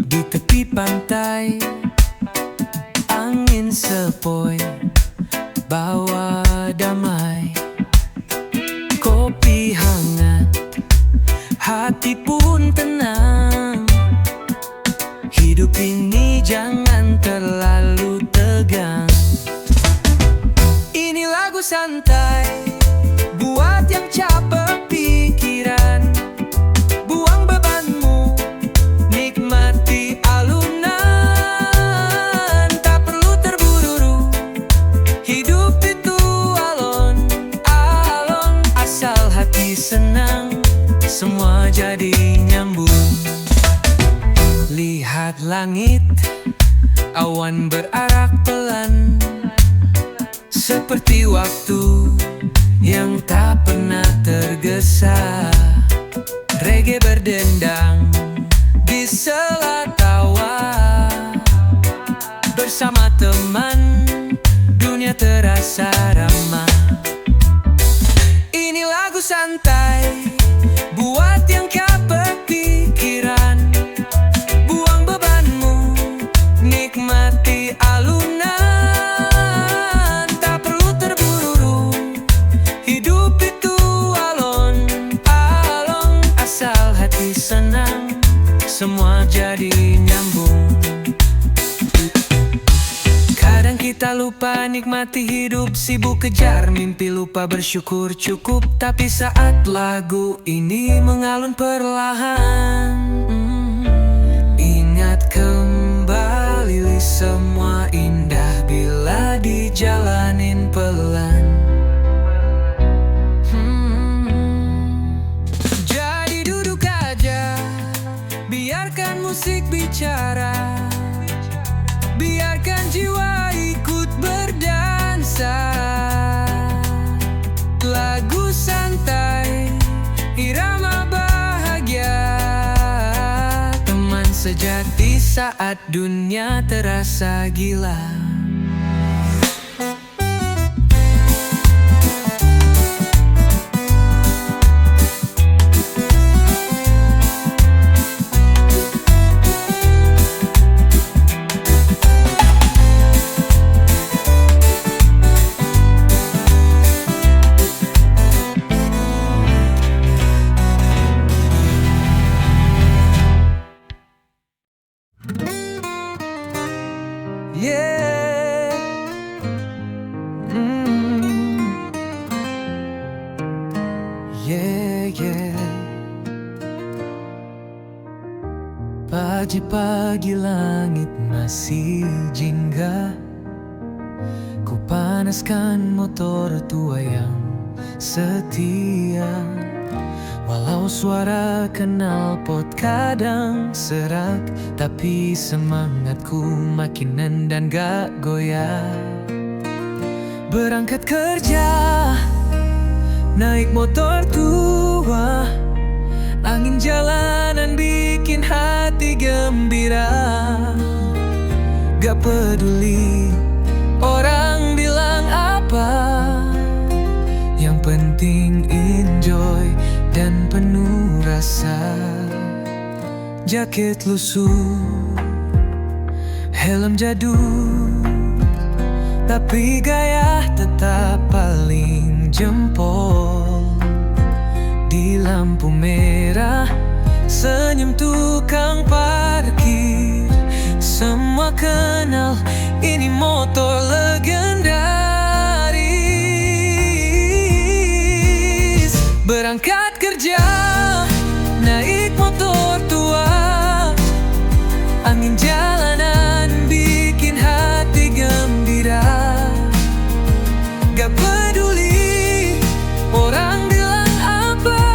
Di tepi pantai, angin sepoi bawa damai. Kopi hangat, hati pun tenang. Hidup ini jangan terlalu tegang. Ini lagu santai buat yang capek pikiran. Buang bebanmu, nikmati alunan. Tak perlu terburu-buru, hidup itu alon-alon. Asal hati senang, semua jadi nyambung. Lihat langit, awan berarak pelan, seperti waktu yang tak pernah tergesa. Reggae berdendang di sela tawa. Bersama teman, dunia terasa ramah. Ini lagu santai buat yang capek pikiran. Buang bebanmu, nikmati alunan. Tak perlu terburu-buru, hidup itu alon-alon. Asal hati senang, semua jadi nyambung. Kadang kita lupa nikmati hidup, sibuk kejar mimpi, lupa bersyukur cukup. Tapi saat lagu ini mengalun perlahan, ingat kembali semua indah bila dijalanin pelan. Jadi duduk aja, biarkan musik bicara. Biarkan jiwa ikut berdansa. Lagu santai, irama bahagia. Teman sejati saat dunia terasa gila. Yeah. Yeah. Pagi-pagi langit masih jingga. Ku panaskan motor tua yang setia. Walau suara knalpot kadang serak, tapi semangatku makin nendang gak goyah. Berangkat kerja, naik motor tua. Angin jalanan bikin hati gembira. Gak peduli orang bilang apa, yang penting enjoy dan penuh rasa. Jaket lusuh, helm jadul, tapi gaya tetap paling jempol. Di lampu merah, senyum tukang parkir. Semua kenal, ini motor legendaris. Berangkat kerja, naik motor tua. Angin jalanan bikin hati gembira. Gak peduli orang bilang apa,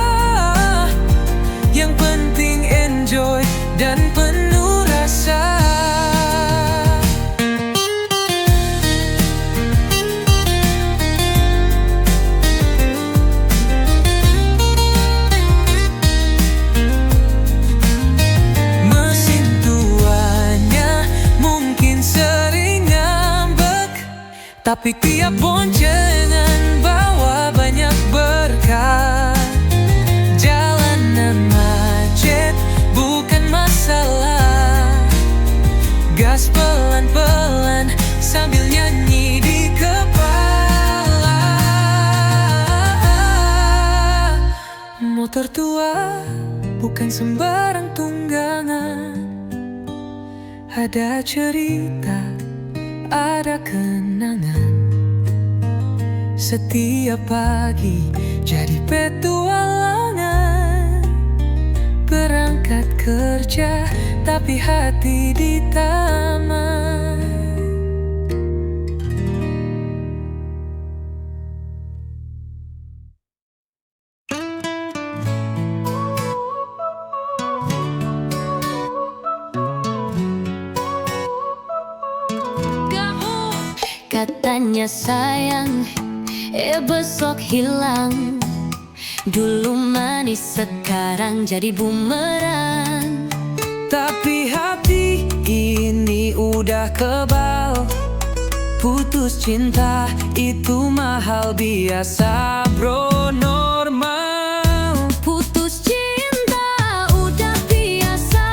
yang penting enjoy dan penuh rasa. Tapi tiap boncengan bawa banyak berkah. Jalanan macet bukan masalah, bukan sembarang tunggangan. Ada cerita, ada kenangan. Setiap pagi jadi petualangan. Berangkat kerja tapi hati di taman. Katanya sayang, besok hilang. Dulu manis, sekarang jadi bumerang. Tapi hati ini udah kebal. Putus cinta itu mahal, biasa bro, normal. Putus cinta udah biasa.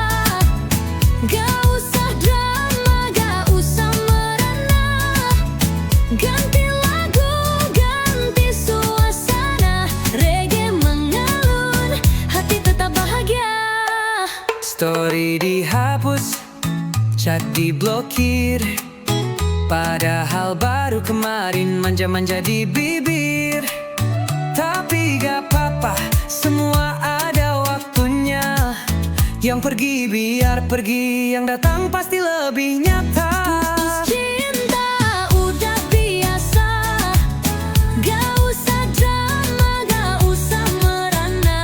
Gak usah drama, gak usah merana. Ganti lagu, ganti suasana. Reggae mengalun, hati tetap bahagia. Story dihapus, chat diblokir. Padahal baru kemarin manja-manja di bibir. Tapi gak apa-apa, semua ada waktunya. Yang pergi biar pergi, yang datang pasti lebih nyata. Putus cinta udah biasa. Gak usah drama, gak usah merana.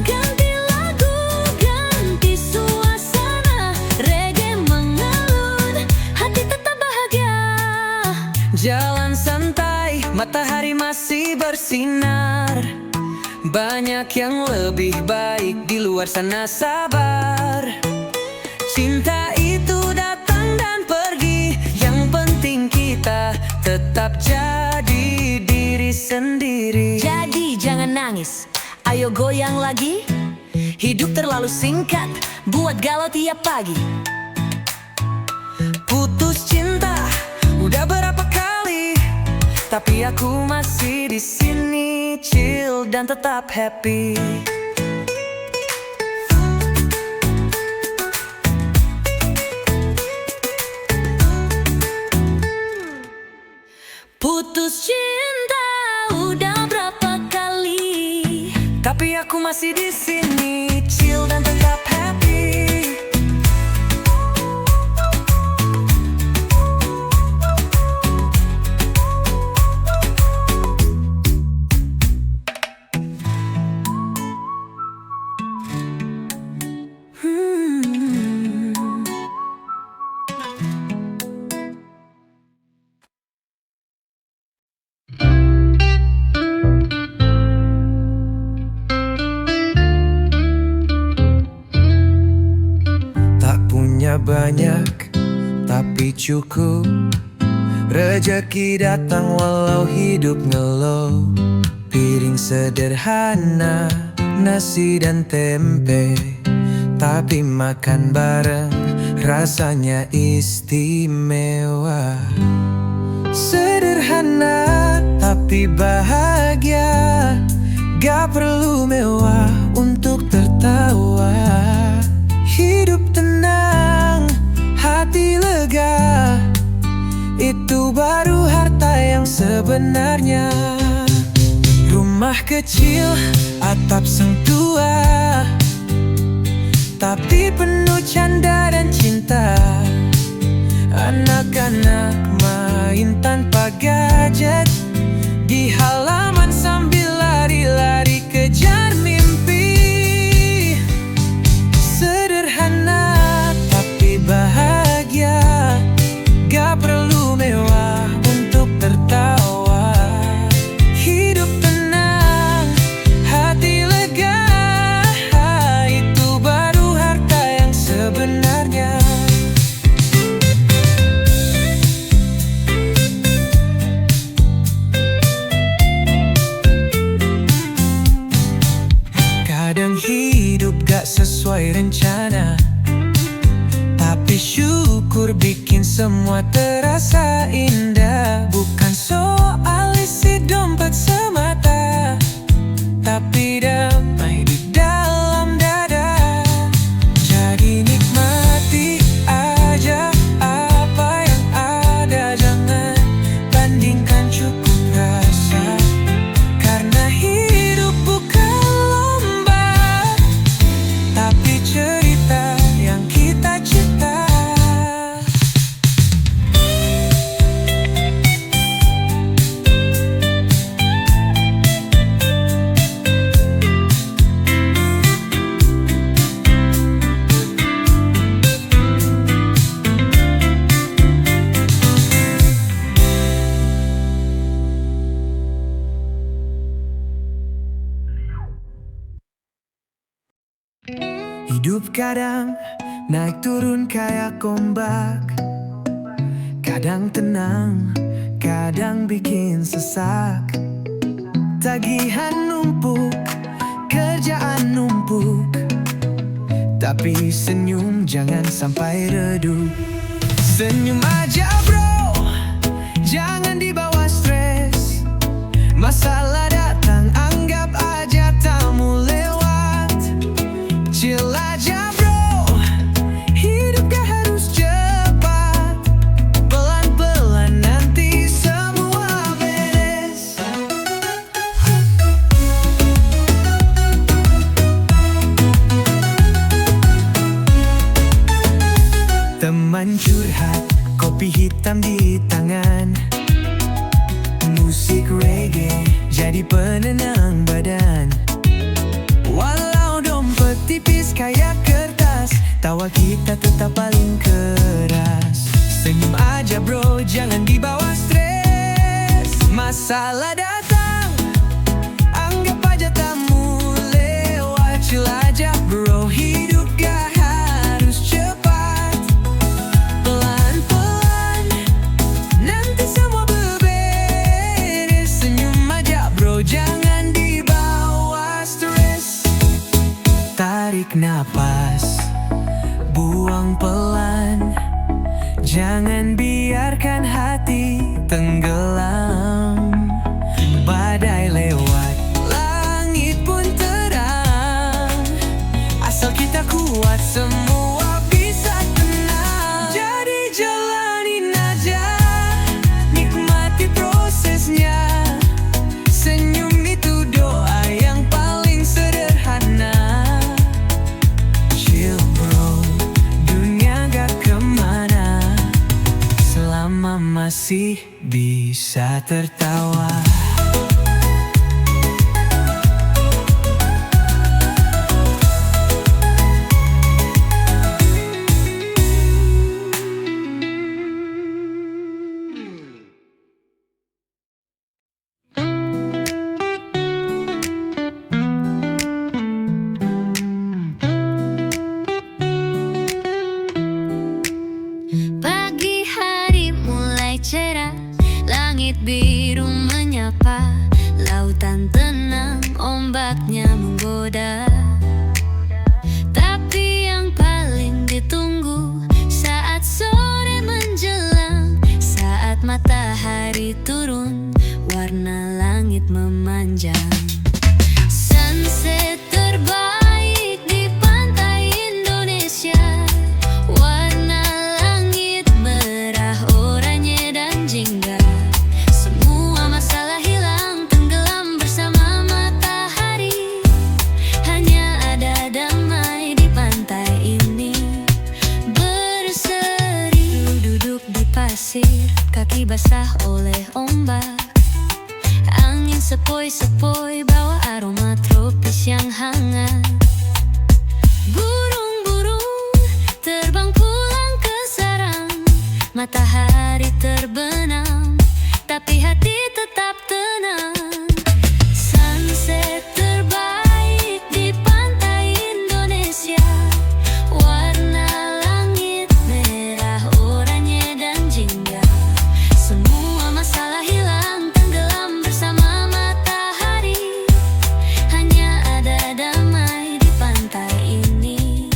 Ganti lagu, ganti suasana. Reggae mengalun, hati tetap bahagia. Jalan santai, matahari masih bersinar. Banyak yang lebih baik di luar sana, sabar. Cinta itu datang dan pergi, yang penting kita tetap jadi diri sendiri. Jadi jangan nangis, ayo goyang lagi. Hidup terlalu singkat, buat galau tiap pagi. Putus cinta udah berapa kali, tapi aku masih di sini, chill dan tetap happy. Putus cinta udah berapa kali, tapi aku masih di sini, chill dan tetap happy. Banyak tapi cukup, rezeki datang walau hidup ngelow. Piring sederhana, nasi dan tempe, tapi makan bareng rasanya istimewa. Sederhana tapi bahagia, gak perlu mewah untuk tertawa. Hidup tenang, hati lega, itu baru harta yang sebenarnya. Rumah kecil, atap seng tua, tapi penuh canda dan cinta. Anak-anak main tanpa gadget, di halaman sambil lari-lari kejar mimpi. Sederhana tapi bahagia, gak perlu mewah untuk tertawa. Hidup tenang, hati lega, itu baru harta yang sebenarnya. Kadang hidup gak sesuai rencana, tapi syukur bikin semua terasa indah. Bukan soal isi dompet semata, tapi damai di dalam kadang naik turun kayak ombak. Kadang tenang, kadang bikin sesak. Tagihan numpuk, kerjaan numpuk, tapi senyum jangan sampai redup. Senyum aja bro, jangan dibawa stres. Masalah datang, anggap aja tamu lewat. Chill aja bro, hidup gak harus cepat. Pelan-pelan nanti semua beres. Teman curhat, kopi hitam di tangan, musik reggae jadi penenang badan. Walau dompet tipis kayak kertas, tawa kita tetap paling keras. Senyum aja bro, jangan dibawa stres. Masalah datang, anggap aja tamu lewat. Chill aja bro, hidup gak harus cepat. Pelan-pelan nanti semua beberes. Senyum aja bro, jangan dibawa stres. Tarik napas, buang pelan. Jangan biarkan hati tenggelam. Badai lewat, langit pun terang. Asal kita kuat, semua bisa tenang. Jadi jalanin aja, nikmati prosesnya. Senyum itu doa yang paling sederhana. Chill bro, dunia gak kemana selama masih bisa tertawa. Pagi hari mulai cerah, langit biru menyapa, lautan tenang, ombaknya menggoda. Tapi yang paling ditunggu saat sore menjelang, saat matahari turun, warna langit memanjang. Sunset terbaik di pantai Indonesia, warna langit merah, oranye dan jingga. Semua masalah hilang, tenggelam bersama matahari. Hanya ada damai di pantai ini. Berseri duduk di pasir, kaki basah oleh ombak. Angin sepoi-sepoi bawa aroma tropis yang hangat. Burung-burung terbang pulang ke sarang, matahari terbenam, tapi hati tetap tenang. Sunset terbaik di pantai Indonesia, warna langit merah, oranye dan jingga. Semua masalah hilang, tenggelam bersama matahari. Hanya ada damai di pantai ini.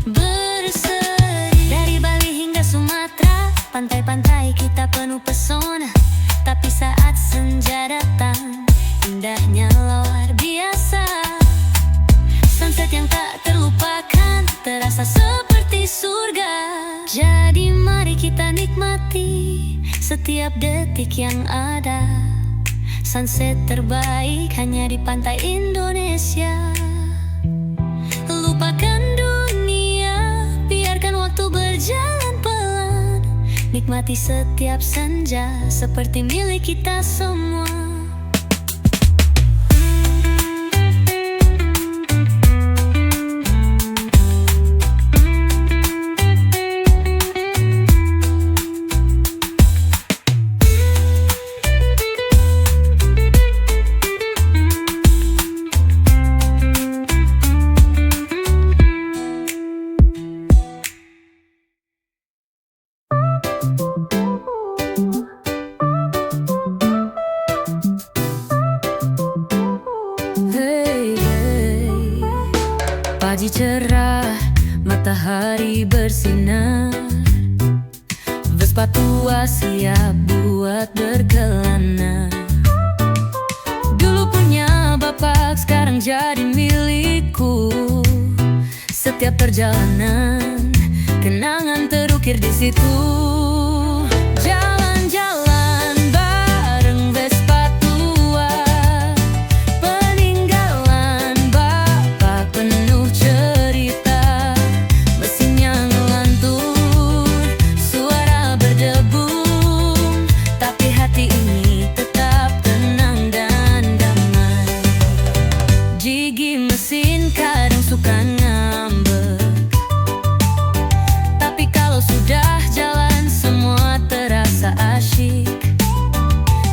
Berseri dari Bali hingga Sumatera, pantai-pantai kita penuh pesona. Tapi saat senja datang, indahnya luar biasa. Sunset yang tak terlupakan, terasa seperti surga. Jadi mari kita nikmati setiap detik yang ada. Sunset terbaik hanya di pantai Indonesia. Lupakan dunia, biarkan waktu berjalan pelan. Nikmati setiap senja seperti milik kita semua. bersinar. Vespa tua siap buat berkelana. Dulu punya bapak, sekarang jadi milikku. Setiap perjalanan, kenangan terukir di situ. Jalan-jalan bareng Vespa tua, peninggalan bapak penuh cerita. Mesinnya ngelantur, suara berdebum, tapi hati ini tetap tenang dan damai. Gigi mesin kadang suka ngambek, tapi kalau sudah jalan semua terasa asyik.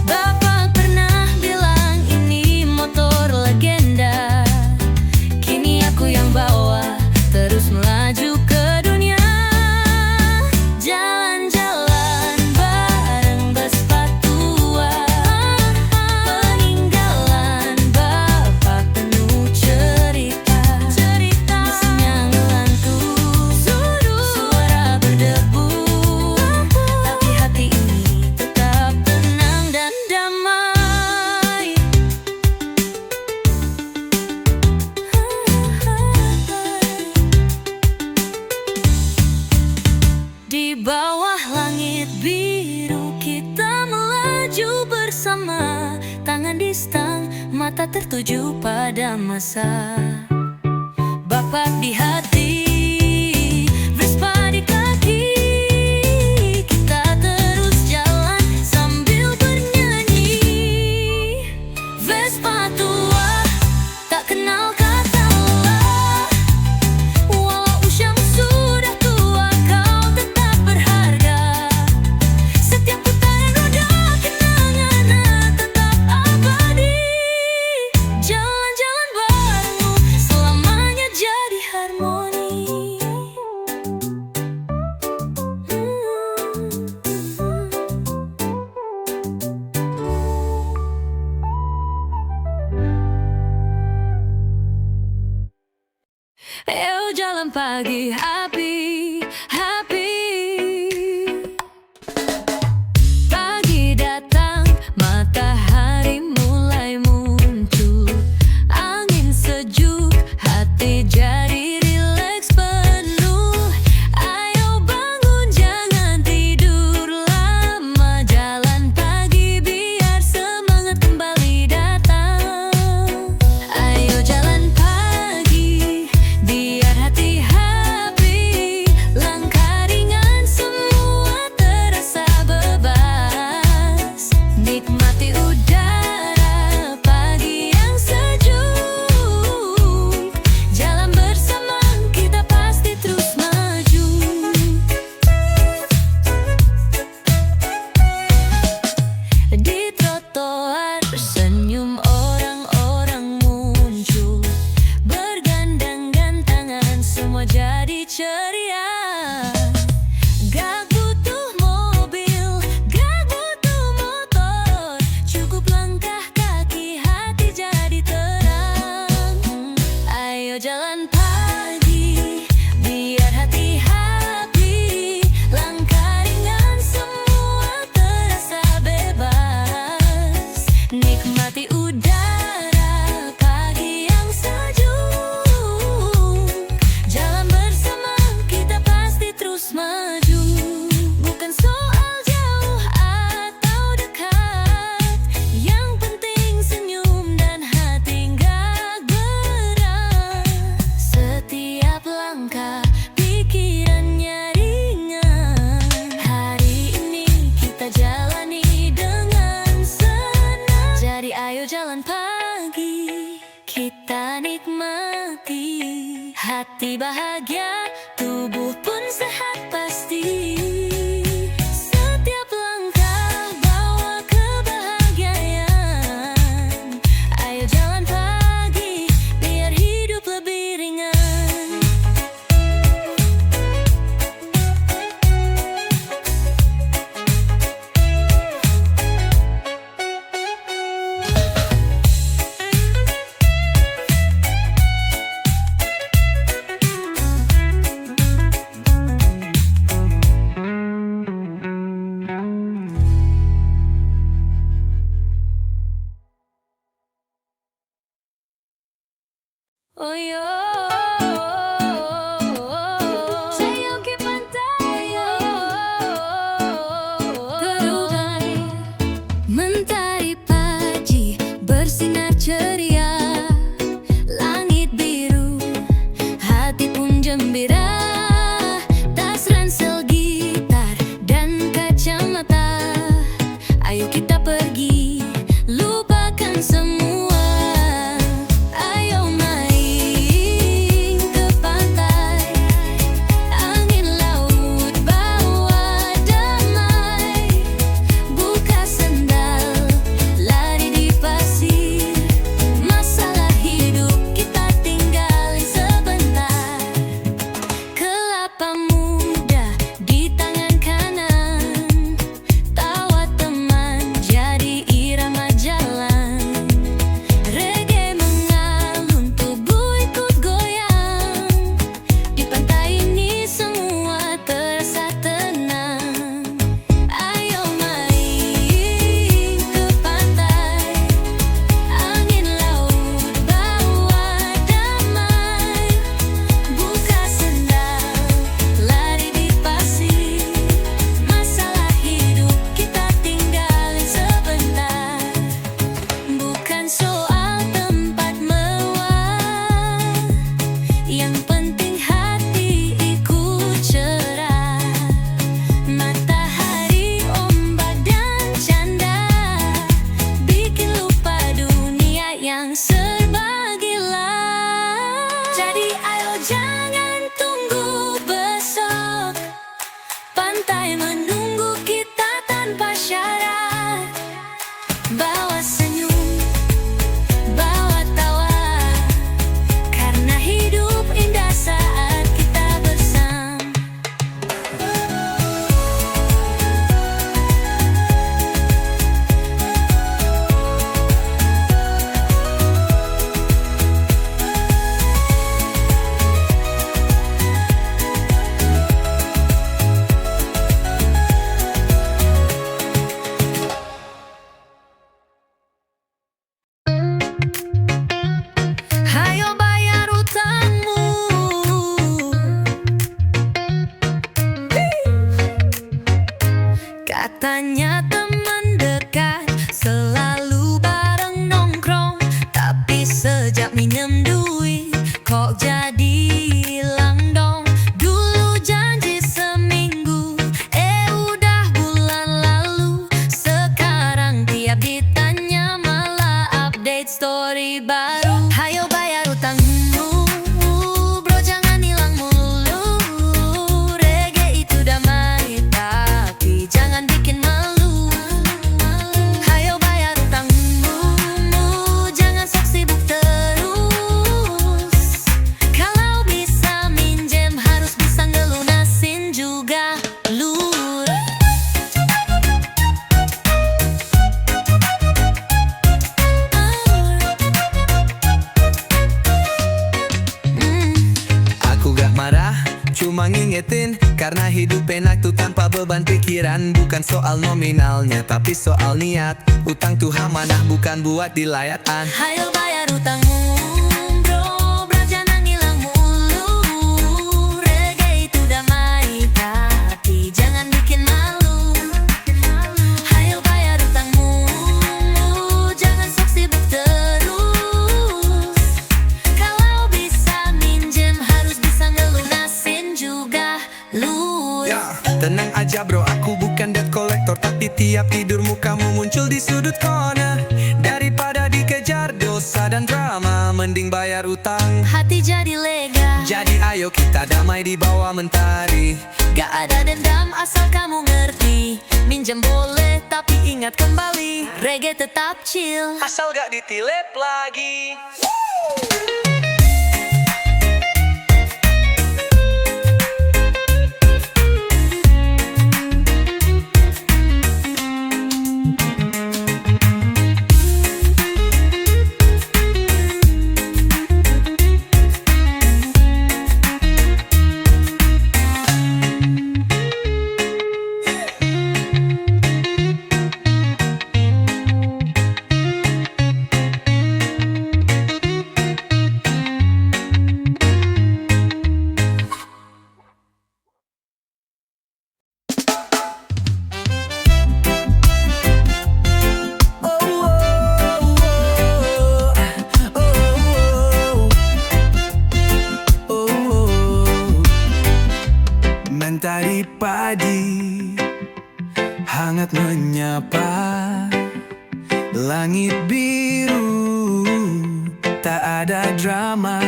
Bapak pernah bilang ini motor legenda, kini aku yang bawa terus melaju ke dunia. Jalan-jalan bareng Vespa tua, peninggalan bapak penuh cerita. Mesinnya ngelantur, suara berdebum, tapi hati ini tetap tenang dan damai. Di bawah langit biru kita melaju bersama, tangan di stang, mata tertuju pada masa. Bapak di hati, Vespa di kaki, kita terus jalan sambil bernyanyi. Vespa tua tak kenal kata lelah, walau usiamu sudah tua kau tetap berharga. Setiap putaran roda kenangan tetap abadi. Jalan-jalan barengmu selamanya jadi harmoni. Ayo jalan pagi happy, happy. Pagi datang, matahari mulai muncul, angin sejuk, hati jadi rileks penuh. Ayo bangun, jangan tidur lama, jalan pagi biar semangat kembali datang. Ayo jalan pagi, biar hati happy, langkah ringan semua terasa bebas. Nikmati udara pagi yang sejuk, jalan bersama kita pasti terus maju. Di trotoar senyum orang-orang muncul, bergandengan tangan semua jadi ceria. Gak butuh mobil, gak butuh motor, cukup langkah kaki hati jadi terang. Ayo jalan pagi, biar hati happy, langkah ringan semua terasa bebas. Nikmati udara pagi yang sejuk, jalan bersama kita pasti terus maju. Bukan soal jauh atau dekat, yang penting senyum dan hati gak berat. Setiap langkah pikirannya ringan, hari ini kita jalani dengan senang. Jadi ayo jalan pagi, kita nikmati, hati bahagia, tubuh pun sehat pasti. Setiap langkah bawa kebahagiaan. Ayo jalan pagi, biar hidup lebih ringan. Katanya teman dekat, selalu bareng nongkrong. Tapi sejak minjem duit, kok jadi hilang dong. Dulu janji seminggu, udah bulan lalu. Sekarang tiap ditanya malah update story baru. Hayo bayar utangmu, bro, jangan hilang mulu. Reggae itu damai, tapi jangan bikin malu. Hayo bayar utangmu, jangan sok sibuk terus. Kalau bisa minjem, harus bisa ngelunasin juga, lur. Aku gak marah, cuma ngingetin. Karena hidup enak tuh tanpa beban pikiran. Bukan soal nominalnya, tapi soal niat. Utang tuh amanah, bukan buat dilayatan. Hayo bayar utangmu, bro, jangan hilang mulu. Reggae itu damai, tapi jangan bikin malu. Hayo bayar utangmu, jangan sok sibuk terus. Kalau bisa minjem, harus bisa ngelunasin juga, lur. Tenang aja bro, aku bukan debt collector. Tapi tiap tidurmu kamu muncul di sudut corner. Daripada dikejar dosa dan drama, mending bayar utang, Hati jadi lega, jadi ayo kita damai di bawah mentari. gak ada dendam asal kamu ngerti. Minjem boleh tapi ingat kembali, reggae tetap chill. Asal gak ditilep lagi. Mentari padi hangat menyapa, langit biru tak ada drama.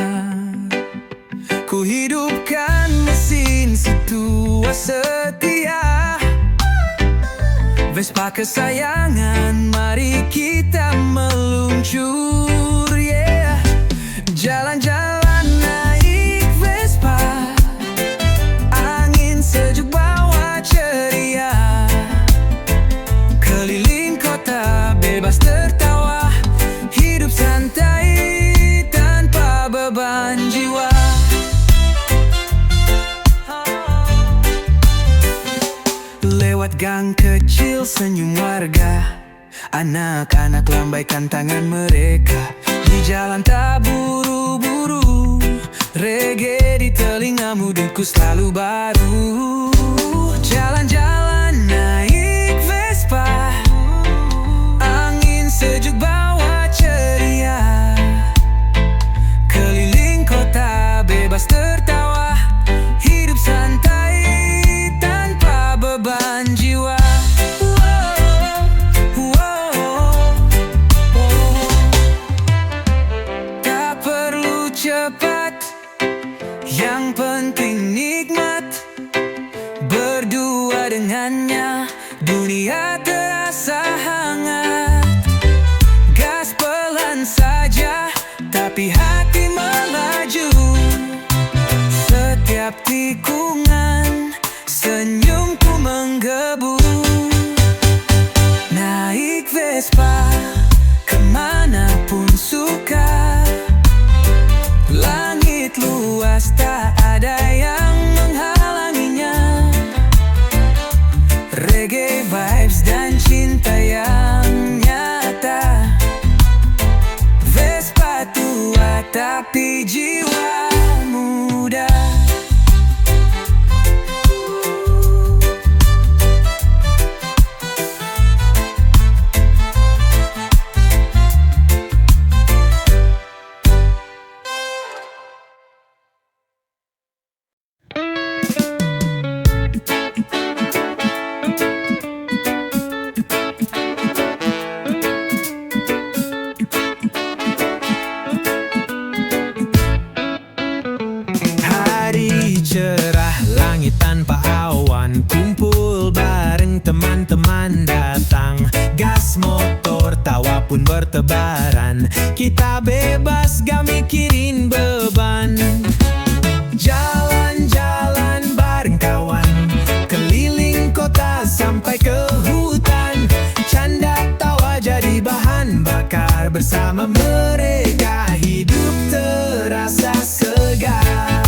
Ku hidupkan mesin si tua setia, Vespa kesayangan, mari kita meluncur, yeah. Jalan-jalan naik Vespa, sejuk bawa ceria, keliling kota bebas tertawa, hidup santai tanpa beban jiwa. Lewat gang kecil senyum warga, anak-anak lambaikan tangan mereka. Di jalan tak buru-buru, reggae di telingamu, denku selalu baru. Jalan-jalan naik Vespa, angin sejuk bawa ceria, keliling kota bebas tertawa, hidup santai tanpa beban jiwa. Tak perlu cepat, yang penting nikmat. Berdua dengannya, dunia terasa hangat. Gas pelan saja, tapi hati melaju. Setiap tikungan, senyumku menggebu. Naik Vespa, kemanapun suka. Langit luas, tak ada yang menghalanginya. Reggae vibes dan cinta yang nyata. Vespa tua tapi jiwa muda. pun bertebaran. Kita bebas gak mikirin beban. Jalan-jalan bareng kawan, keliling kota sampai ke hutan. Canda tawa jadi bahan bakar, bersama mereka hidup terasa segar.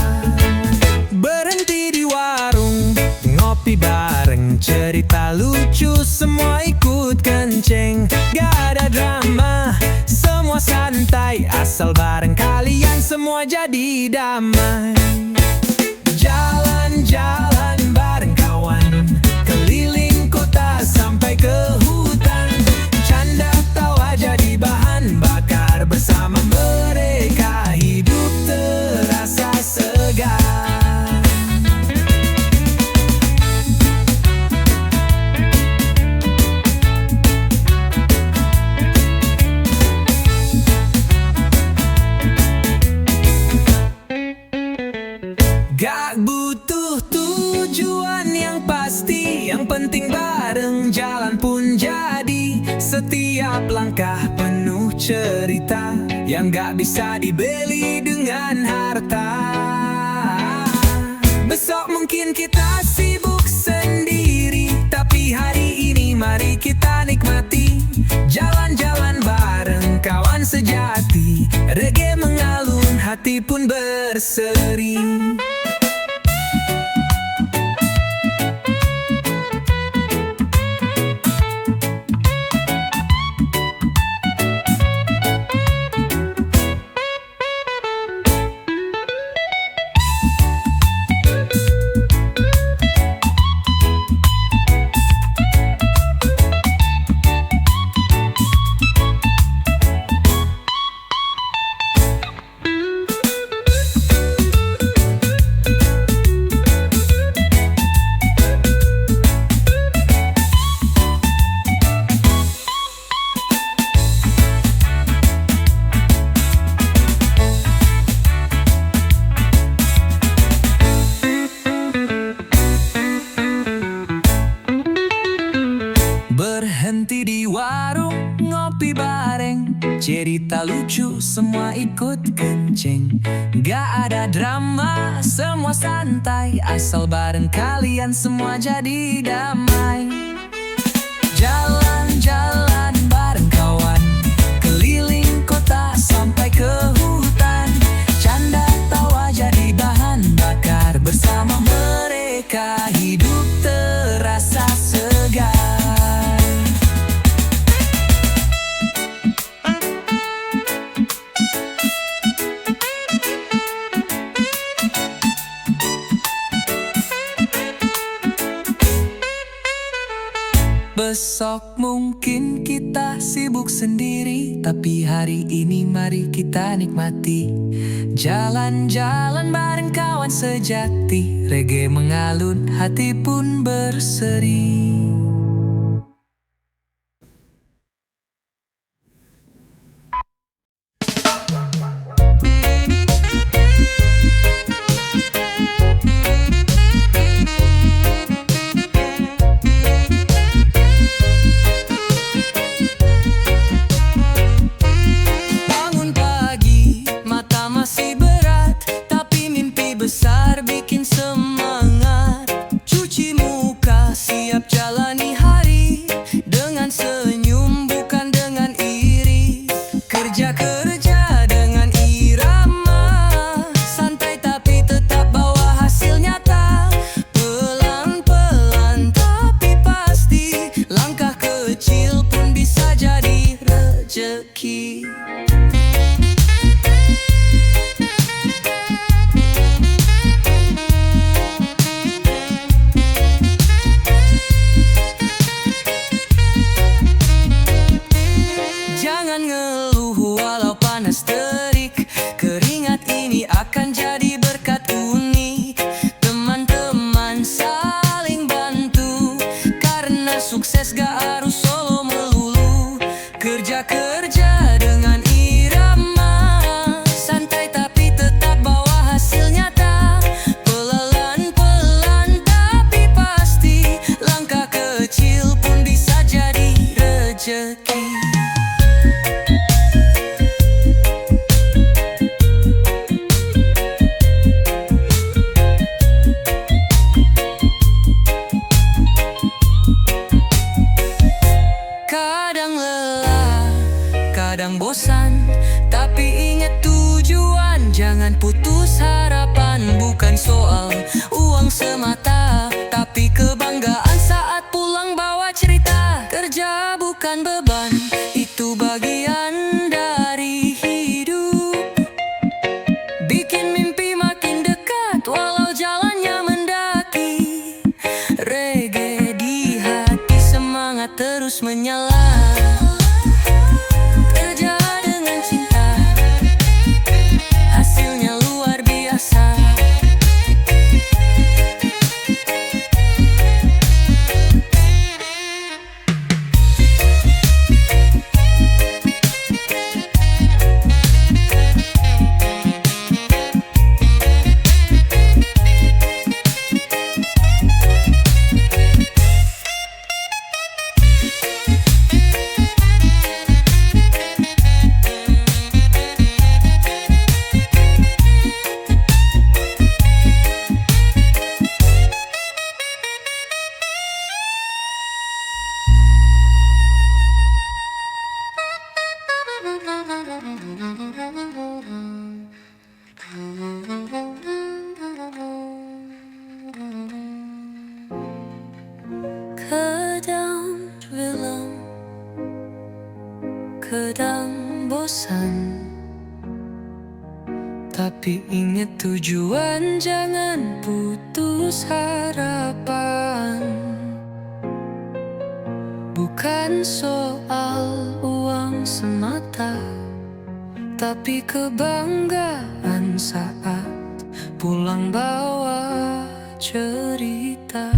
Berhenti di warung, ngopi bareng, cerita lucu semua ikut kenceng. Gak ada drama, semua santai, asal bareng kalian semua jadi damai. Jalan-jalan bareng kawan, keliling kota sampai ke hutan. Canda tawa jadi bahan bakar, bersama mereka hidup terasa segar. Gak butuh tujuan yang pasti, yang penting bareng jalan pun jadi. Setiap langkah penuh cerita yang gak bisa dibeli dengan harta. Besok mungkin kita sibuk sendiri, tapi hari ini mari kita nikmati. Jalan-jalan bareng kawan sejati, reggae mengalun, hati pun berseri. Berhenti di warung, ngopi bareng, cerita lucu semua ikut kenceng. Gak ada drama, semua santai, asal bareng kalian semua jadi damai. Jalan-jalan bareng kawan, keliling kota sampai ke hutan. Canda tawa jadi bahan bakar, bersama mereka hidup terasa segar. Besok mungkin kita sibuk sendiri, tapi hari ini mari kita nikmati. Jalan-jalan bareng kawan sejati, reggae mengalun, hati pun berseri. Besar bikin semangat, cuci muka siap jalani hari, dengan senyum bukan dengan iri. Kerja-kerja dengan irama, santai tapi tetap bawa hasil nyata. Pelan-pelan tapi pasti, langkah kecil pun bisa jadi rezeki. Jangan ngeluh walau panas terik, keringat ini akan jadi berkat unik. Teman-teman saling bantu, karena sukses gak harus solo melulu. Kerja-kerja dengan irama, santai tapi tetap bawa hasil nyata. Pelan-pelan tapi pasti, langkah kecil pun bisa jadi rezeki. kadang bosan, tapi ingat tujuan. Jangan putus harapan. Bukan soal uang semata, tapi kebanggaan saat pulang bawa cerita. Kerja bukan beban, itu bagian dari hidup. Bikin mimpi makin dekat walau jalannya mendaki. Reggae di hati, semangat terus menyala. Kerja dengan cinta, hasilnya luar biasa. Kadang film, kadang bosan, tapi ingat tujuan. Jangan putus harapan. Bukan soal uang semata, tapi kebanggaan saat pulang bawa cerita.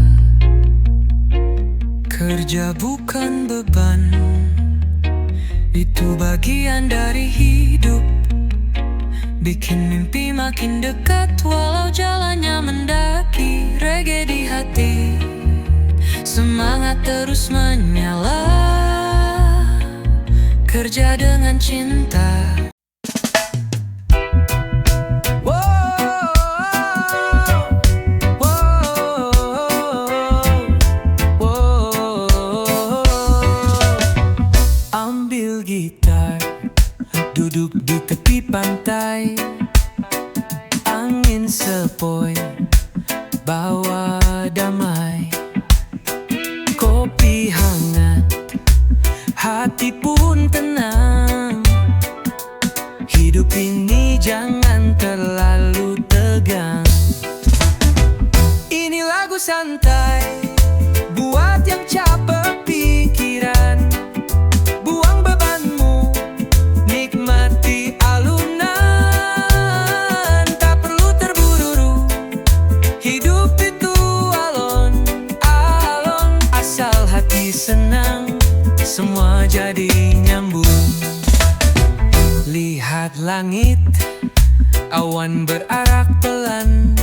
Kerja bukan beban, itu bagian dari hidup. Bikin mimpi makin dekat walau jalannya mendaki. Reggae di hati, semangat terus menyala. Kerja dengan cinta. Ambil gitar, duduk di tepi pantai. Angin sepoi, bawa damai. Kopi hangat, hati pun tenang. Hidup ini jangan terlalu tegang. Ini lagu santai buat yang capek pikiran. Buang bebanmu, nikmati alunan. Tak perlu terburu-buru, hidup itu alon-alon. Asal hati senang, semua jadi nyambung. Lihat langit, awan berarak pelan,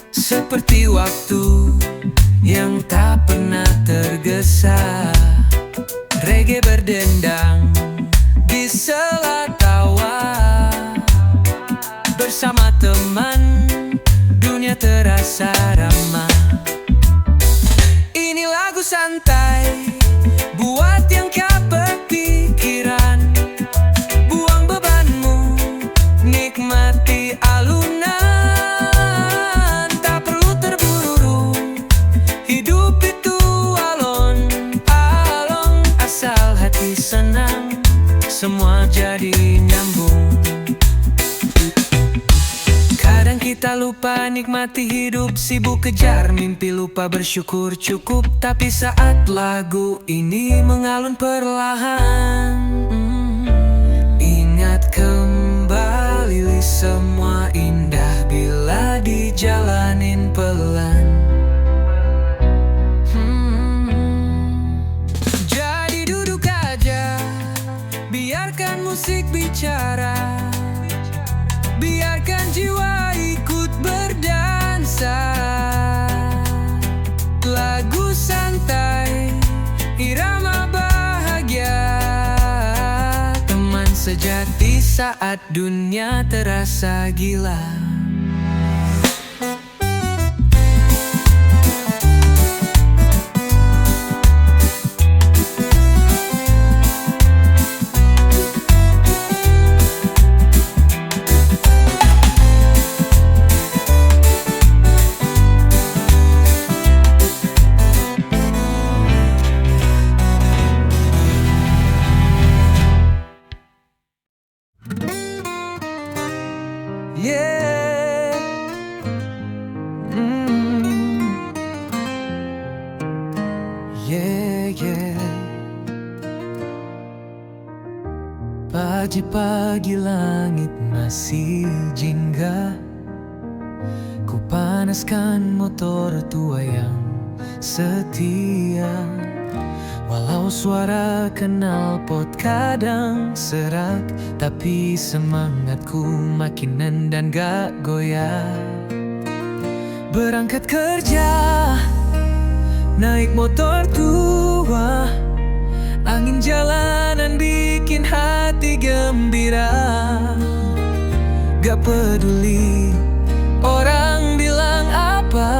seperti waktu yang tak pernah tergesa. Reggae berdendang di sela tawa. Bersama teman, dunia terasa ramah. Ini lagu santai buat yang capek pikiran. Buang bebanmu, nikmati alunan. Tak perlu terburu-buru, hidup itu alon-alon. Asal hati senang, semua jadi nyambung. Kadang kita lupa nikmati hidup, sibuk kejar mimpi, lupa bersyukur cukup. Tapi saat lagu ini mengalun perlahan, ingat kembali semua indah bila dijalanin pelan. Jadi duduk aja, biarkan musik bicara. Biarkan jiwa ikut berdansa. Lagu santai, irama bahagia. Teman sejati saat dunia terasa gila. yeah, yeah. Pagi-pagi langit masih jingga. Ku panaskan motor tua yang setia. Walau suara knalpot kadang serak, tapi semangatku makin nendang gak goyah. Berangkat kerja, naik motor tua, angin jalanan bikin hati gembira. Gak peduli orang bilang apa,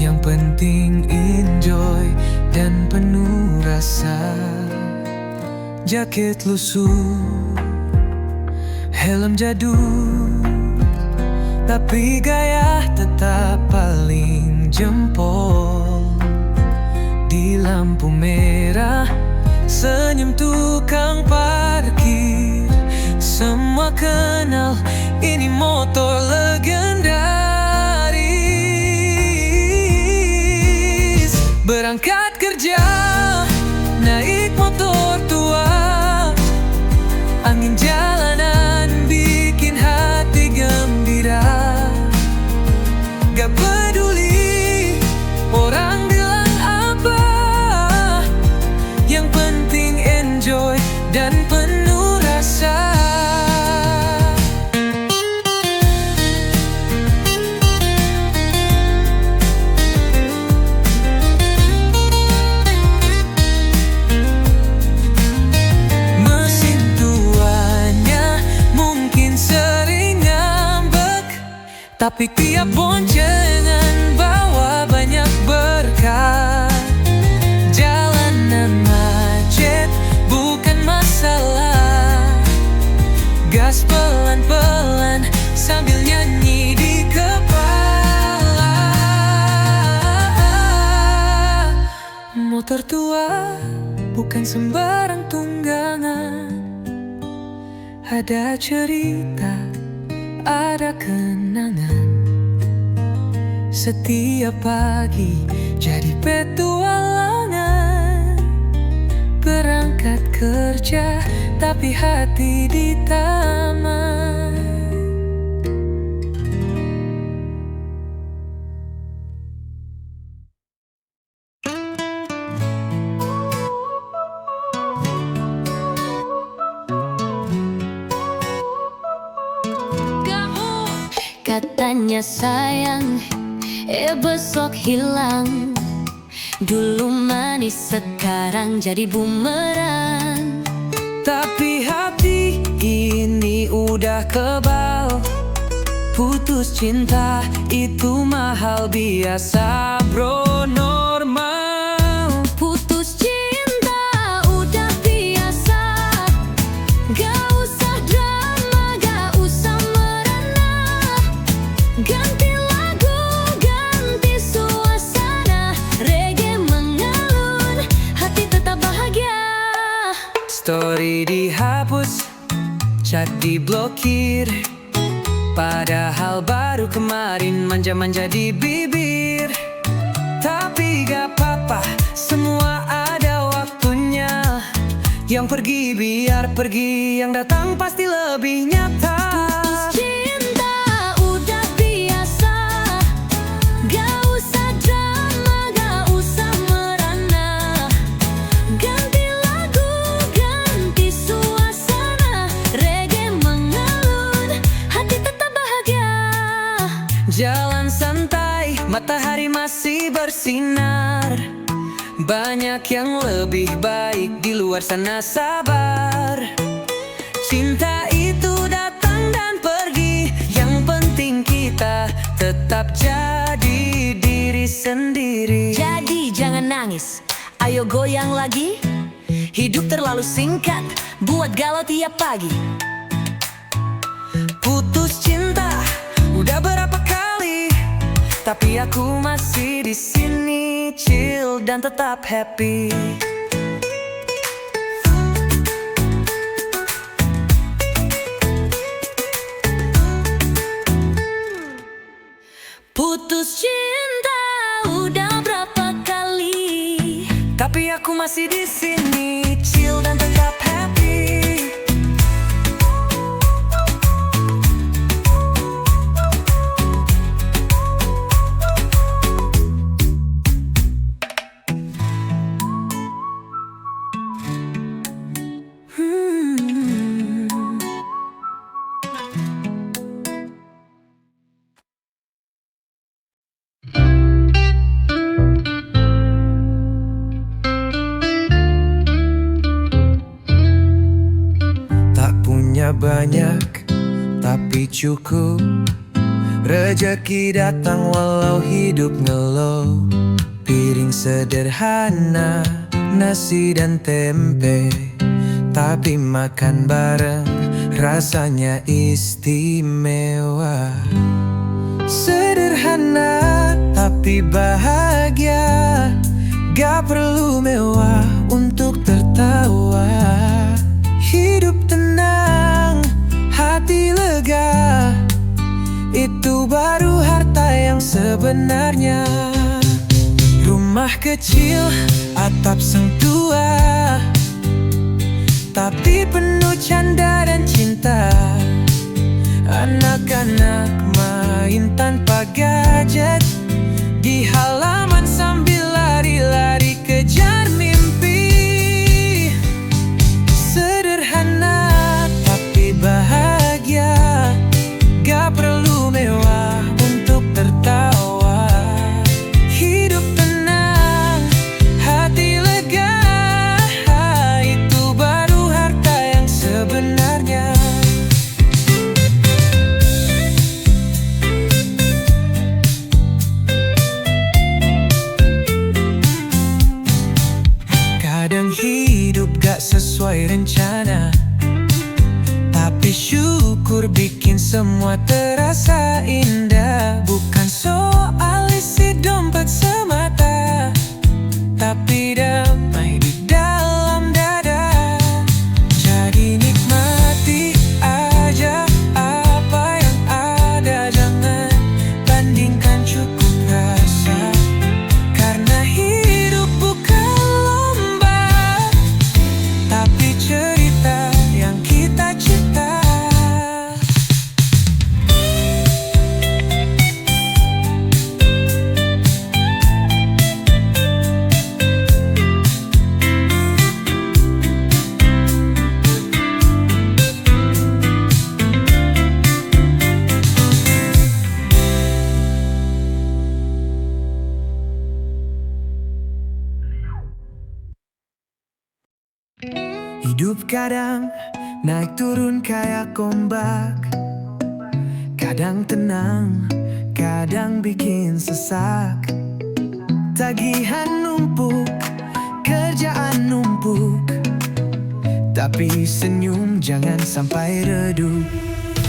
yang penting enjoy dan penuh rasa. Jaket lusuh, helm jadul, tapi gaya tetap paling jempol. Di lampu merah, senyum tukang parkir. Semua kenal, ini motor legendaris. Berangkat kerja, naik motor tua, angin jalanan bikin hati gembira. Gak peduli orang bilang apa, yang penting enjoy dan penuh rasa. Mesin tuanya mungkin sering ngambek, tapi tiap boncengan bawa banyak berkah. Jalanan macet bukan masalah, gas pelan-pelan sambil nyanyi di kepala. Motor tua bukan sembarang tunggangan, ada cerita, ada kenangan. Setiap pagi jadi petualangan. Berangkat kerja tapi hati di taman. Katanya sayang, besok hilang. Dulu manis, sekarang jadi bumerang. Tapi hati ini udah kebal. Putus cinta itu mahal, biasa bro, normal. Putus cinta udah biasa, gak usah drama, gak usah merana. Ganti lagu, ganti suasana, reggae mengalun, hati tetap bahagia. Story dihapus, chat diblokir, padahal baru kemarin manja-manja di bibir. Tapi gak apa-apa, semua ada waktunya. Yang pergi biar pergi, yang datang pasti lebih nyata. Putus cinta udah biasa, gak usah drama, gak usah merana. Ganti lagu, ganti suasana, reggae mengalun, hati tetap bahagia. Jalan santai, matahari masih bersinar. Banyak yang lebih baik di luar sana, sabar. Cinta itu datang dan pergi, yang penting kita tetap jadi diri sendiri. Jadi jangan nangis, ayo goyang lagi. Hidup terlalu singkat, buat galau tiap pagi. Putus cinta udah berapa kali, tapi aku masih di sini, chill dan tetap happy. Putus cinta udah berapa kali, masih di sini, chill dan tetap happy. Tak punya banyak, tapi cukup. Rezeki datang walau hidup ngeluh. Piring sederhana, nasi dan tempe, tapi makan bareng rasanya istimewa. Sederhana tapi bahagia, gak perlu mewah untuk tertawa. Hidup tenang, hati lega, itu baru harta yang sebenarnya. Rumah kecil, atap sentua, tapi penuh canda dan cinta. Anak-anak main tanpa gadget di halaman sambil lari-lari kejar mimpi. Sederhana tapi bahagia, gak perlu mewah untuk tertawa. Hidup tenang, hati lega, itu baru harta yang sebenarnya. Kadang hidup gak sesuai rencana, tapi syukur bikin semua terasa indah. Bukan soal isi dompet semata, tapi damai di dalam dada. Jadi nikmati aja apa yang ada, jangan bandingkan, cukup rasa. Karena hidup bukan lomba, tapi cerita yang kita cipta. Hidup kadang naik turun kayak ombak, kadang tenang, kadang bikin sesak. Tagihan numpuk, kerjaan numpuk, tapi senyum jangan sampai redup.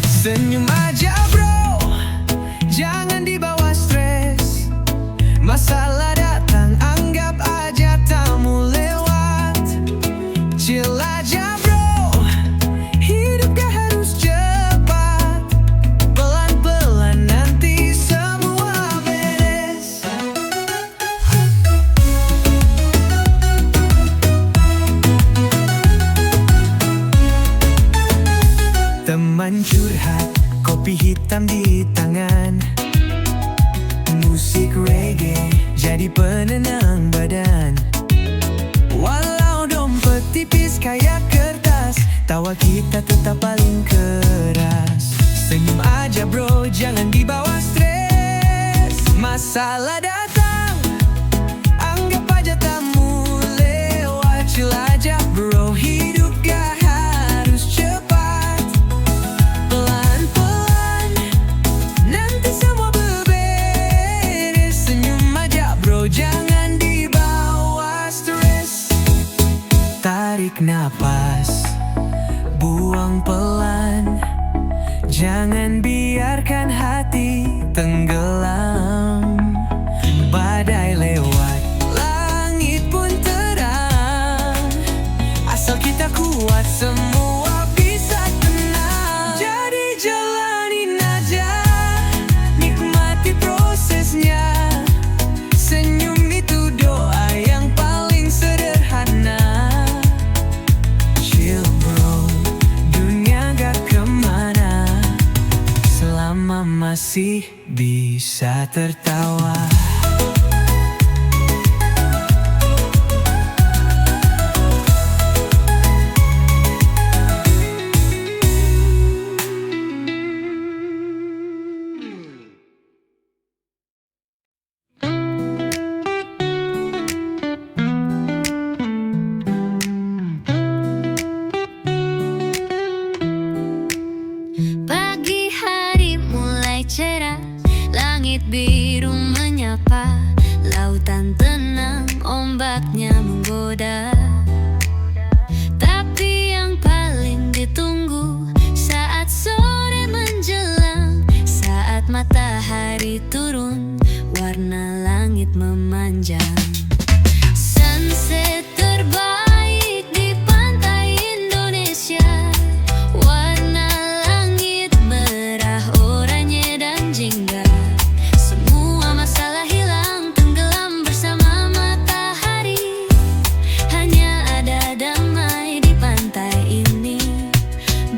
Senyum aja bro, jangan dibawa stres. Masalah datang, anggap aja tamu lewat. Chill aja bro, hidup gak harus cepat. Pelan-pelan nanti semua beres. Teman curhat, kopi hitam di tangan, musik reggae jadi penenang badan. Walau dompet tipis kayak kertas, tawa kita tetap paling keras. Senyum aja bro, jangan dibawa stres. Masalah datang, anggap aja tamu lewat. Chill aja bro, hidup gak harus cepat. Pelan-pelan nanti semua beberes. Senyum aja bro, jangan dibawa stres. Tarik napas, buang pelan, jangan biarkan hati tenggelam. Badai lewat, langit pun terang. Asal kita kuat, semua bisa tenang. Jadi jalanin aja, nikmati prosesnya. Senyum itu doa yang paling sederhana. bisa tertawa. Pagi hari mulai cerah, langit biru menyapa, lautan tenang, ombaknya menggoda. Tapi yang paling ditunggu saat sore menjelang, saat matahari turun, warna langit memanjang. Sunset terbaik di pantai Indonesia, warna langit merah, oranye dan jingga. Semua masalah hilang, tenggelam bersama matahari. Hanya ada damai di pantai ini,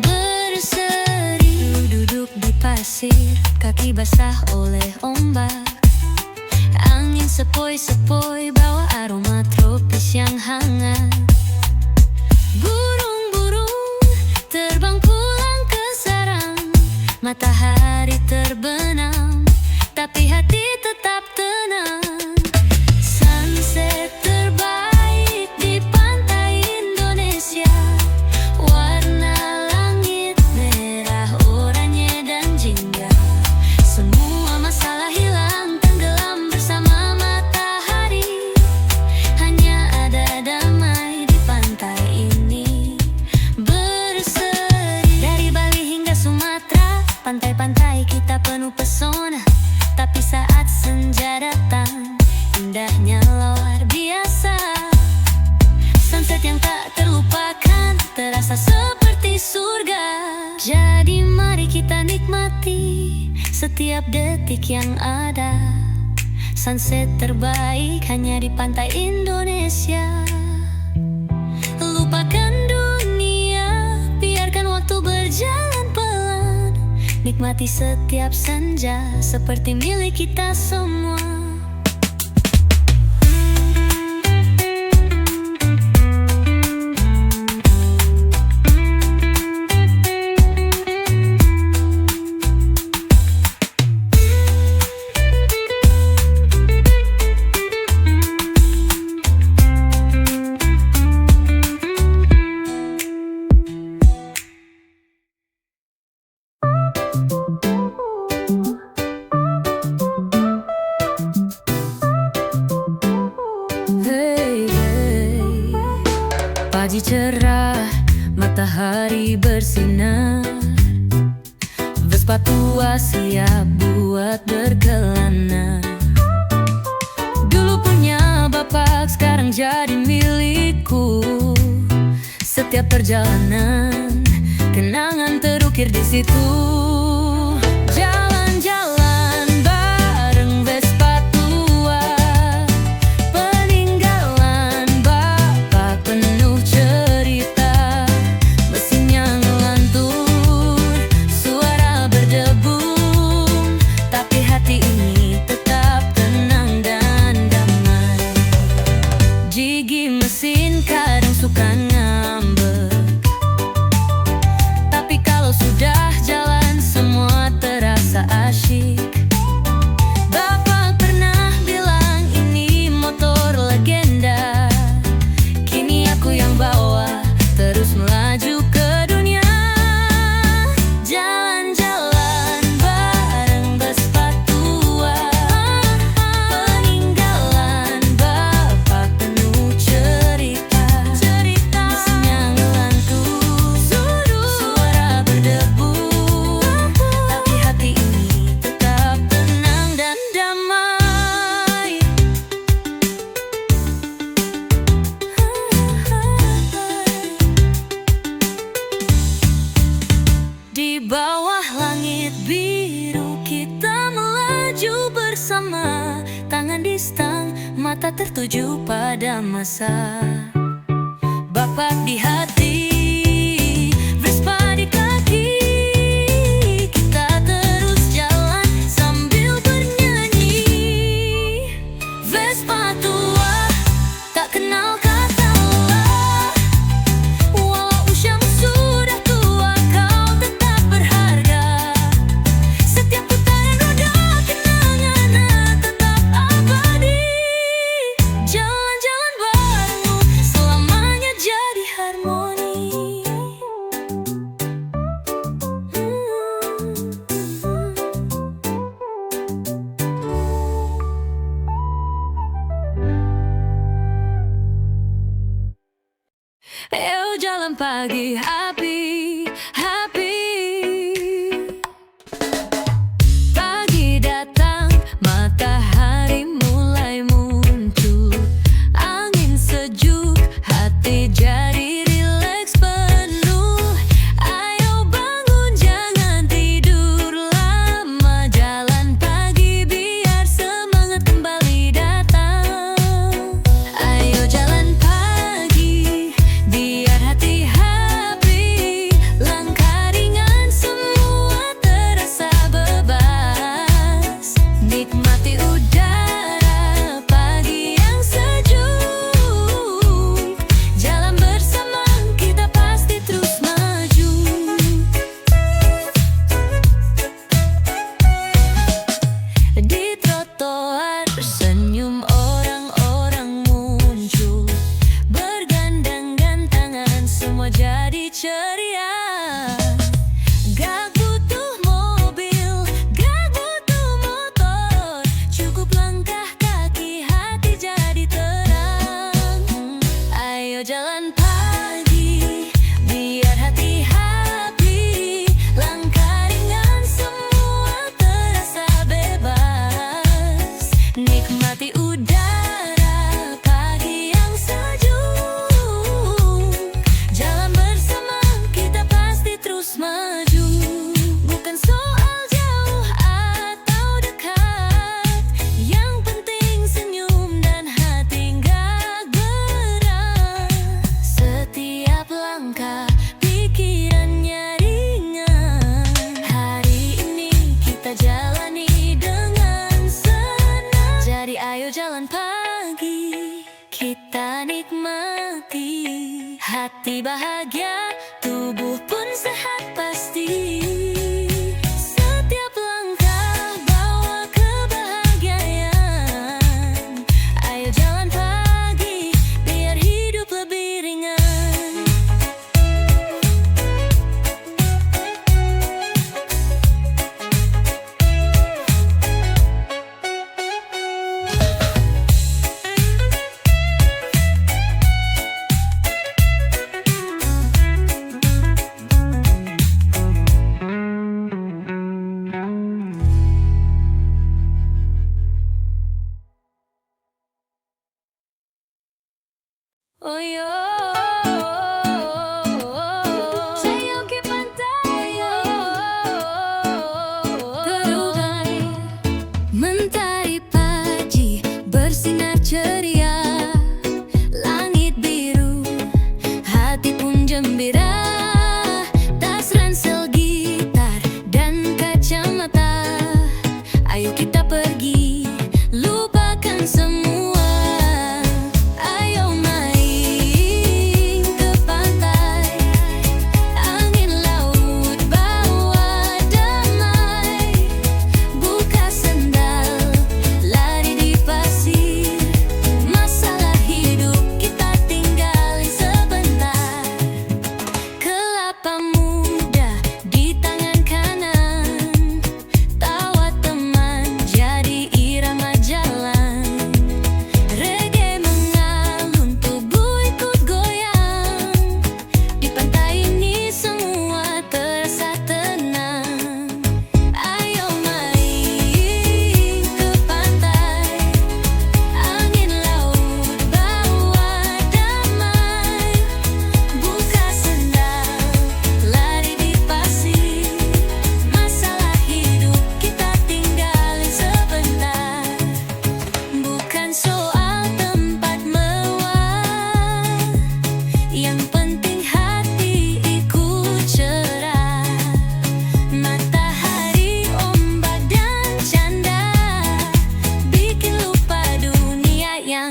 berseri. Duduk di pasir, kaki basah oleh ombak. Angin sepoi-sepoi bawa aroma tropis yang hangat. Burung-burung terbang pulang ke sarang, matahari terbenam, tapi hati tetap tenang. Sunset terbaik di pantai Indonesia, warna langit merah, oranye dan jingga. Semua masalah hilang, tenggelam bersama matahari. Hanya ada damai di pantai ini, berseri. Dari Bali hingga Sumatera, pantai-pantai kita penuh pesona. Tapi saat senja datang, indahnya luar biasa. Sunset yang tak terlupakan, terasa seperti surga. Jadi mari kita nikmati setiap detik yang ada. Sunset terbaik hanya di pantai Indonesia. Lupakan dunia, biarkan waktu berjalan pelan. Nikmati setiap senja seperti milik kita semua. Pagi cerah, matahari bersinar, Vespa tua siap buat berkelana. Dulu punya bapak, sekarang jadi milikku. Setiap perjalanan, kenangan terukir di situ. Jalan-jalan bareng Vespa tua, peninggalan bapak penuh cerita. Mesinnya ngelantur, suara berdebum, tapi hati ini tetap tenang dan damai. Gigi mesin kadang suka ngambek, tapi kalau sudah jalan semua terasa asyik. Bapak pernah bilang ini motor legenda, kini aku yang bawa terus melaju ke dunia. Jalan-jalan bareng Vespa tua, peninggalan bapak penuh cerita. Mesinnya ngelantur, suara berdebu, tapi hati ini tetap tenang dan damai. Di bawah langit biru kita melaju bersama, tangan di stang, mata tertuju pada masa. Bapak di hati, Vespa di kaki, kita terus jalan sambil bernyanyi. tua, tak kenal kata lelah. Walau usiamu sudah tua, kau tetap berharga. Setiap putaran roda kenangan tetap abadi. Jalan-jalan barengmu selamanya jadi harmoni. Eu jalan pagi happy, happy. Pagi datang, matahari mulai muncul. Angin sejuk, hati jadi rileks penuh. Ayo bangun, jangan tidur lama. Jalan pagi biar semangat kembali datang. Ayo jalan pagi, biar hati happy. Langkah ringan semua terasa bebas. Nikmati udara pagi yang sejuk. Jalan bersama kita pasti terus maju. Di trotoar senyum orang-orang muncul. Bergandang-gandangan semua jadi ceria. Gak butuh mobil, gak butuh motor. Cukup langkah kaki, hati jadi terang. Ayo jalan pagi, biar hati happy. Langkah ringan semua terasa bebas. Nikmati udara pagi yang sejuk. Jalan bersama kita pasti terus maju. Bukan soal jauh atau dekat, yang penting senyum dan hati gak gerak. Setiap langkah pikirannya ringan. Hari ini kita jalani dengan senang. Jadi ayo jalan pagi, kita nikmati. Hati bahagia, tubuh pun sehat pasti. Setiap langkah bawa kebahagiaan. Ayo jalan pagi, biar hidup lebih ringan. Oh yo, saya ke pantai, terurai mentari pagi bersinar ceria. Langit biru, hati pun gembira. Tas ransel gitar dan kacamata. Ayo kita pergi, lupakan semua. Ayo main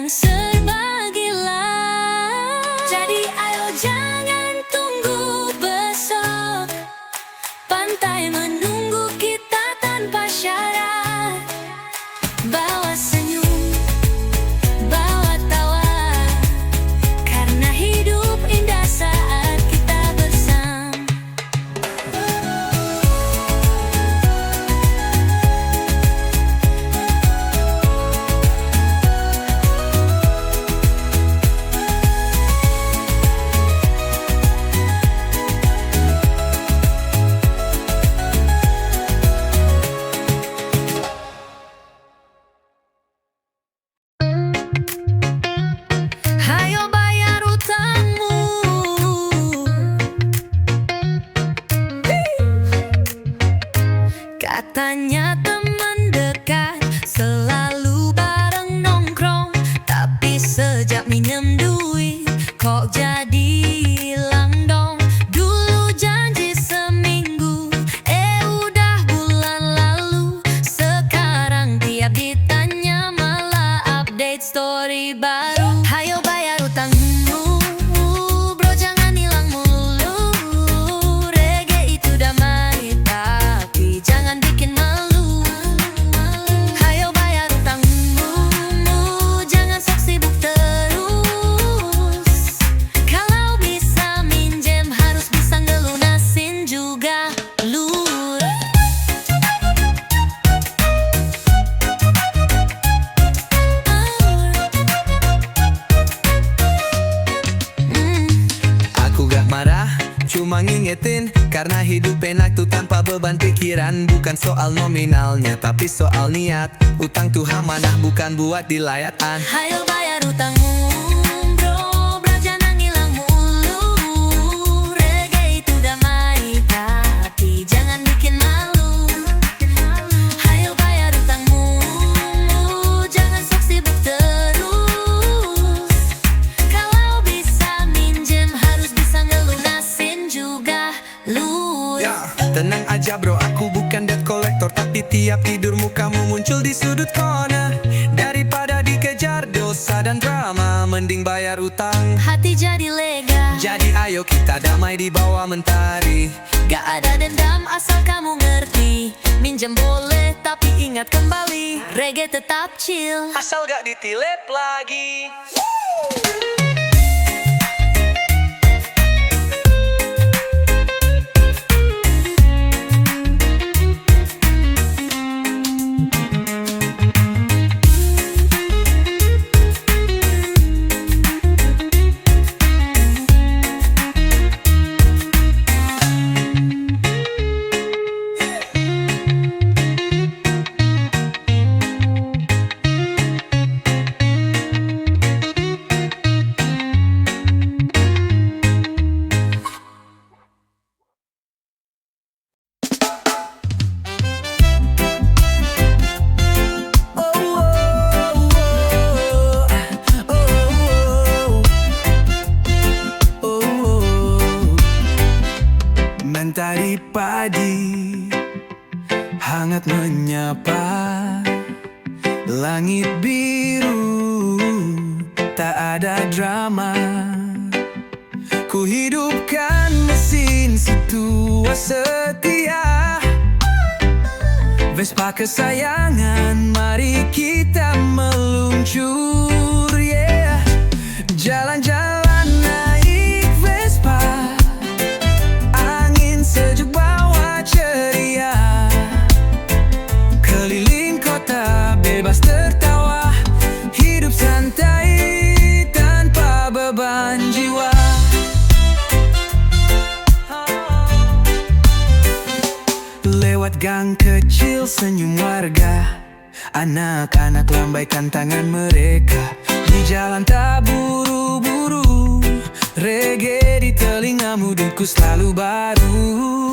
yang serba gila. Jadi ayo jangan tunggu besok, pantai menunggu kita tanpa syarat. Bawa senyum, bawa tawa, karena hidup indah saat kita bersama. Hayo bayar utangmu, katanya teman dekat selalu bareng nongkrong, tapi sejak minjem duit kok jadi hilang dong. Dulu janji seminggu, udah bulan lalu. Sekarang tiap ditanya malah update story baru. Hayo bayar utangmu, bro, jangan hilang mulu. Reggae itu damai, tapi jangan bikin malu. Hayo bayar utangmu, jangan sok sibuk terus. Kalau bisa minjem harus bisa ngelunasin juga, lur. Aku gak marah, cuma ngingetin karena hidup enak tuh tanpa beban pikiran. Bukan soal nominalnya, tapi soal niat. Utang tuh amanah, bukan buat dilayatan. Hayo bayar utangmu, bro, jangan hilang mulu. Reggae itu damai, tapi jangan bikin malu. Hayo bayar utangmu, jangan sok sibuk terus. Kalau bisa minjem harus bisa ngelunasin juga, lur. Ya, tenang aja bro, aku bukan debt collector, tapi tiap tidurmu kamu muncul di sudut kona. Daripada dikejar dosa dan drama, mending bayar utang. Hati jadi lega, Jadi ayo kita damai di bawah mentari. gak ada dendam asal kamu ngerti. Minjem boleh tapi ingat kembali, reggae tetap chill. Asal gak ditilet lagi. Mentari padi hangat menyapa, langit biru tak ada drama. Ku hidupkan mesin si tua setia, Vespa kesayangan, mari kita meluncur, yeah. Jalan-jalan naik Vespa, angin sejuk bawa ceria, keliling kota bebas tertawa, hidup santai tanpa beban jiwa. Lewat gang kecil senyum warga, anak-anak lambaikan tangan mereka. Di jalan tak buru-buru, reggae di telingamu, duku selalu baru.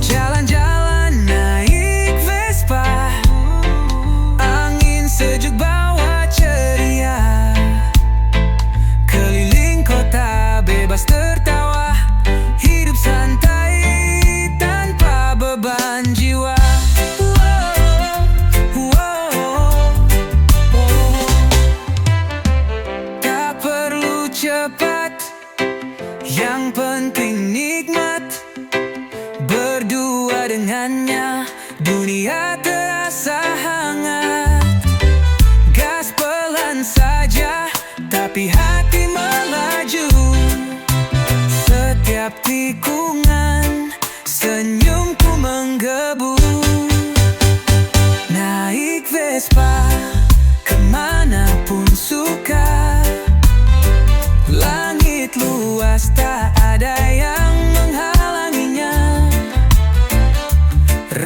Jalan-jalan naik Vespa, angin sejuk bawa ceria, keliling kota bebas tertawa, hidup santai tanpa beban jiwa. Yang penting nikmat berdua dengannya. Dunia terasa hangat. Gas pelan saja, tapi hati melaju. Setiap tikungan senyumku menggebu. Naik Vespa kemanapun suka. Langit luas tak ada yang menghalanginya.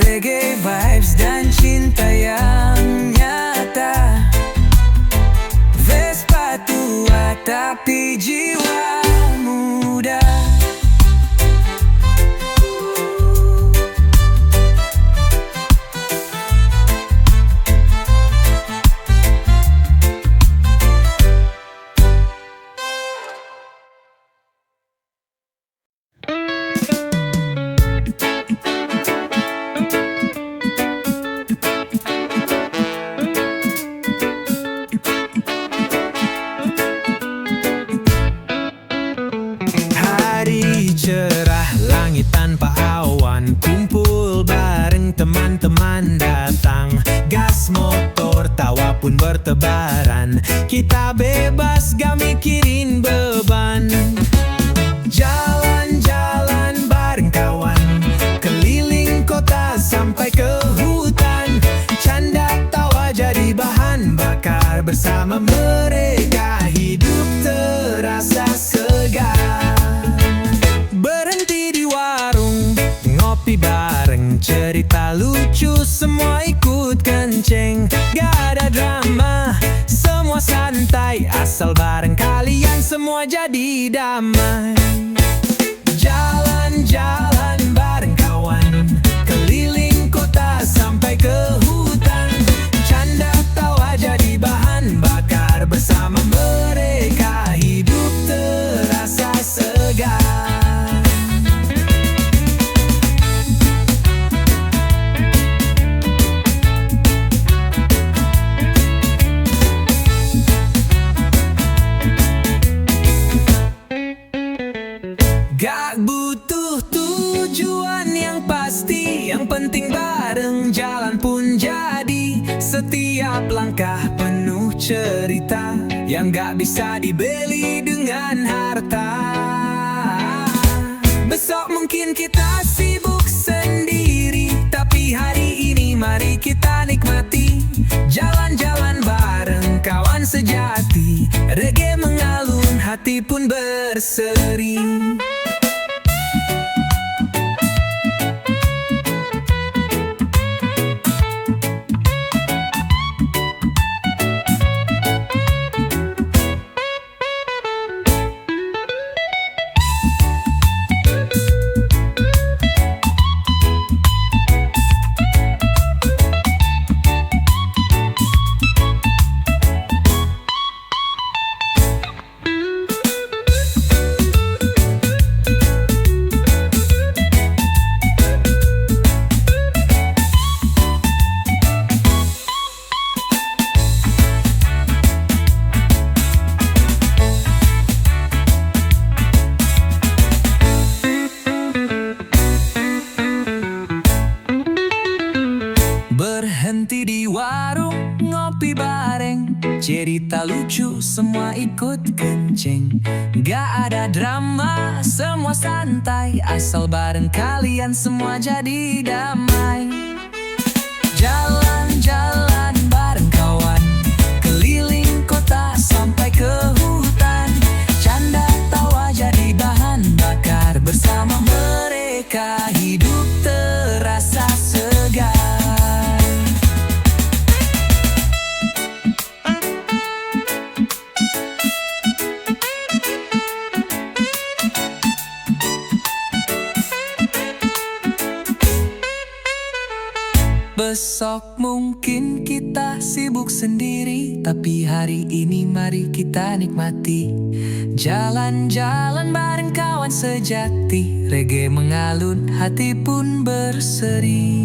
Reggae vibes dan cinta yang nyata. Vespa tua tapi jiwa muda. Cerah langit tanpa awan. Kumpul bareng teman-teman datang. Gas motor tawa pun bertebaran. Kita bebas gak mikirin beban. Jalan-jalan bareng kawan. Keliling kota sampai ke hutan. Canda tawa jadi bahan bakar. Bersama mereka hidup terasa segar. Berhenti di warung, ngopi bareng, cerita lucu, semua ikut kenceng. Gak ada drama, semua santai. Asal bareng kalian semua jadi damai. Jalan-jalan bareng kawan. Keliling kota sampai ke hutan. Canda tawa jadi bahan bakar. Bersama mereka hidup terasa segar. Gak butuh tujuan yang pasti, yang penting bareng jalan pun jadi. Setiap langkah penuh cerita yang gak bisa dibeli dengan harta. Besok mungkin kita sibuk sendiri, tapi hari ini mari kita nikmati. Jalan-jalan bareng kawan sejati. Reggae mengalun, hati pun berseri. Berhenti di warung, ngopi bareng, cerita lucu, semua ikut kenceng. Gak ada drama, semua santai. Asal bareng kalian semua jadi damai. Jalan-jalan bareng kawan. Keliling kota sampai ke hutan. Canda tawa jadi bahan bakar. Bersama mereka hidup terasa segar. Besok mungkin kita sibuk sendiri, tapi hari ini mari kita nikmati. Jalan-jalan bareng kawan sejati. Reggae mengalun, hati pun berseri.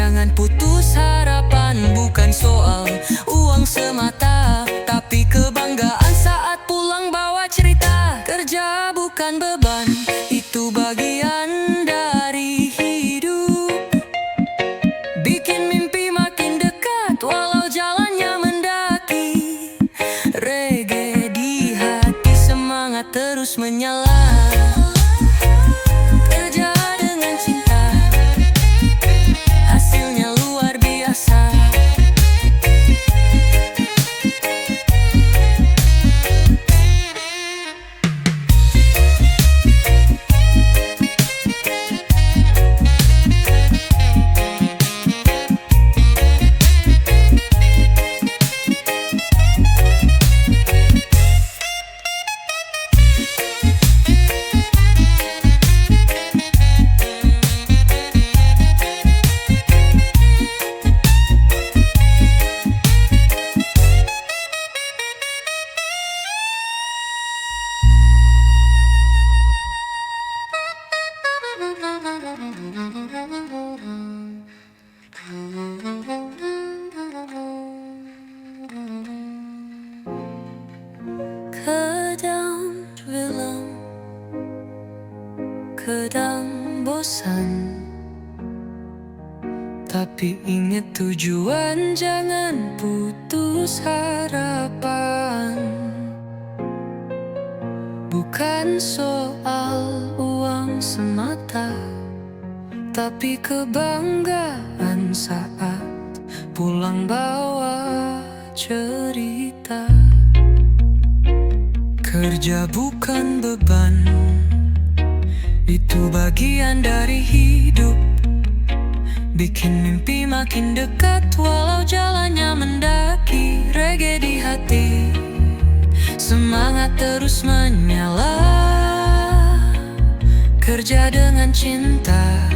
Jangan putus harapan, bukan soal uang semata, tapi kebanggaan saat pulang bawa cerita. Kerja bukan beban, itu bagian dari hidup. Bikin mimpi makin dekat walau jalannya mendaki. Reggae di hati, semangat terus menyala. Kerja dengan cinta, hasilnya luar biasa. Kadang bilang, kadang bosan, tapi ingat tujuan, jangan putus harapan. Bukan soal uang semata, tapi kebanggaan saat pulang bawa cerita. Kerja bukan beban, itu bagian dari hidup. Bikin mimpi makin dekat walau jalannya mendaki. Reggae di hati, semangat terus menyala. Kerja dengan cinta,